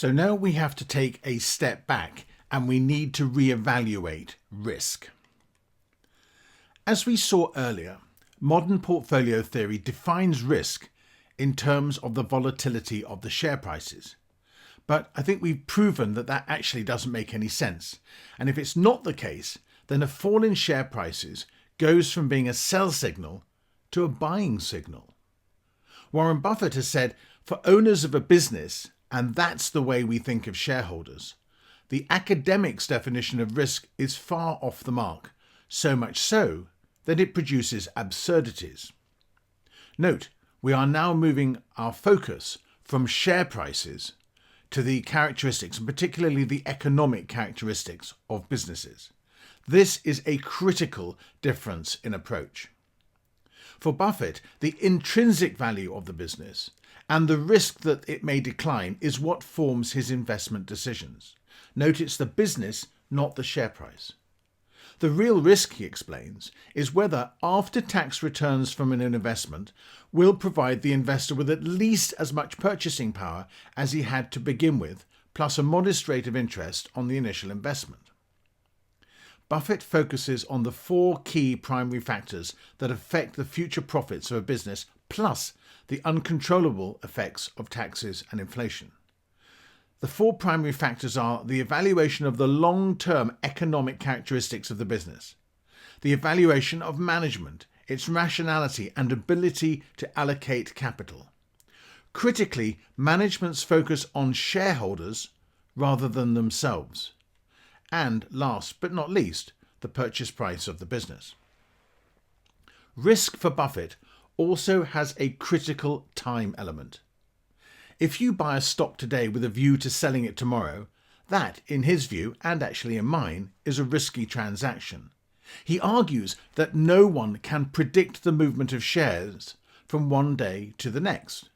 So now we have to take a step back and we need to reevaluate risk. As we saw earlier, modern portfolio theory defines risk in terms of the volatility of the share prices. But I think we've proven that that actually doesn't make any sense. And if it's not the case, then a fall in share prices goes from being a sell signal to a buying signal. Warren Buffett has said, for owners of a business, and that's the way we think of shareholders, the academics' definition of risk is far off the mark, so much so that it produces absurdities. Note, we are now moving our focus from share prices to the characteristics, and particularly the economic characteristics of businesses. This is a critical difference in approach. For Buffett, the intrinsic value of the business and the risk that it may decline is what forms his investment decisions. Note, it's the business, not the share price. The real risk, he explains, is whether after-tax returns from an investment will provide the investor with at least as much purchasing power as he had to begin with, plus a modest rate of interest on the initial investment. Buffett focuses on the four key primary factors that affect the future profits of a business, plus the uncontrollable effects of taxes and inflation. The four primary factors are the evaluation of the long-term economic characteristics of the business, the evaluation of management, its rationality and ability to allocate capital. Critically, management's focus on shareholders rather than themselves. And last but not least, the purchase price of the business. Risk for Buffett also has a critical time element. If you buy a stock today with a view to selling it tomorrow, that, in his view, and actually in mine, is a risky transaction. He argues that no one can predict the movement of shares from one day to the next.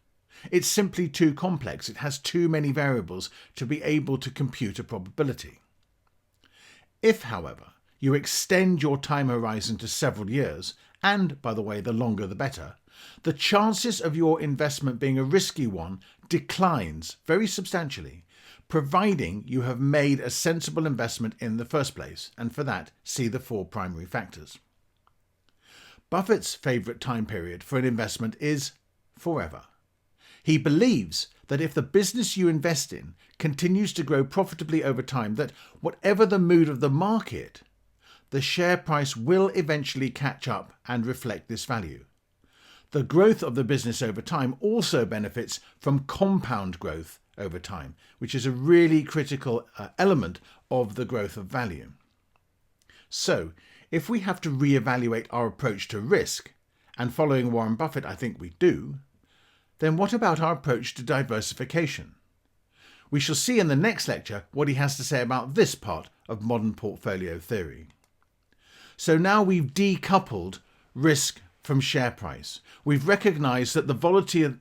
It's simply too complex. It has too many variables to be able to compute a probability. If, however, you extend your time horizon to several years, and, by the way, the longer the better, the chances of your investment being a risky one declines very substantially, providing you have made a sensible investment in the first place, and for that, see the four primary factors. Buffett's favourite time period for an investment is forever. He believes that if the business you invest in continues to grow profitably over time, that whatever the mood of the market, the share price will eventually catch up and reflect this value. The growth of the business over time also benefits from compound growth over time, which is a really critical element of the growth of value. So, if we have to reevaluate our approach to risk, and following Warren Buffett, I think we do, then what about our approach to diversification? We shall see in the next lecture what he has to say about this part of modern portfolio theory. So now we've decoupled risk from share price. We've recognised that the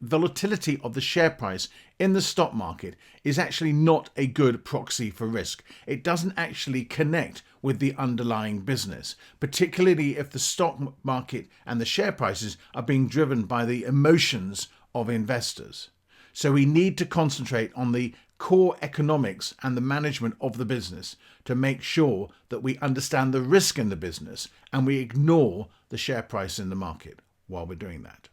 volatility of the share price in the stock market is actually not a good proxy for risk. It doesn't actually connect with the underlying business, particularly if the stock market and the share prices are being driven by the emotions of investors. So we need to concentrate on the core economics and the management of the business to make sure that we understand the risk in the business and we ignore the share price in the market while we're doing that.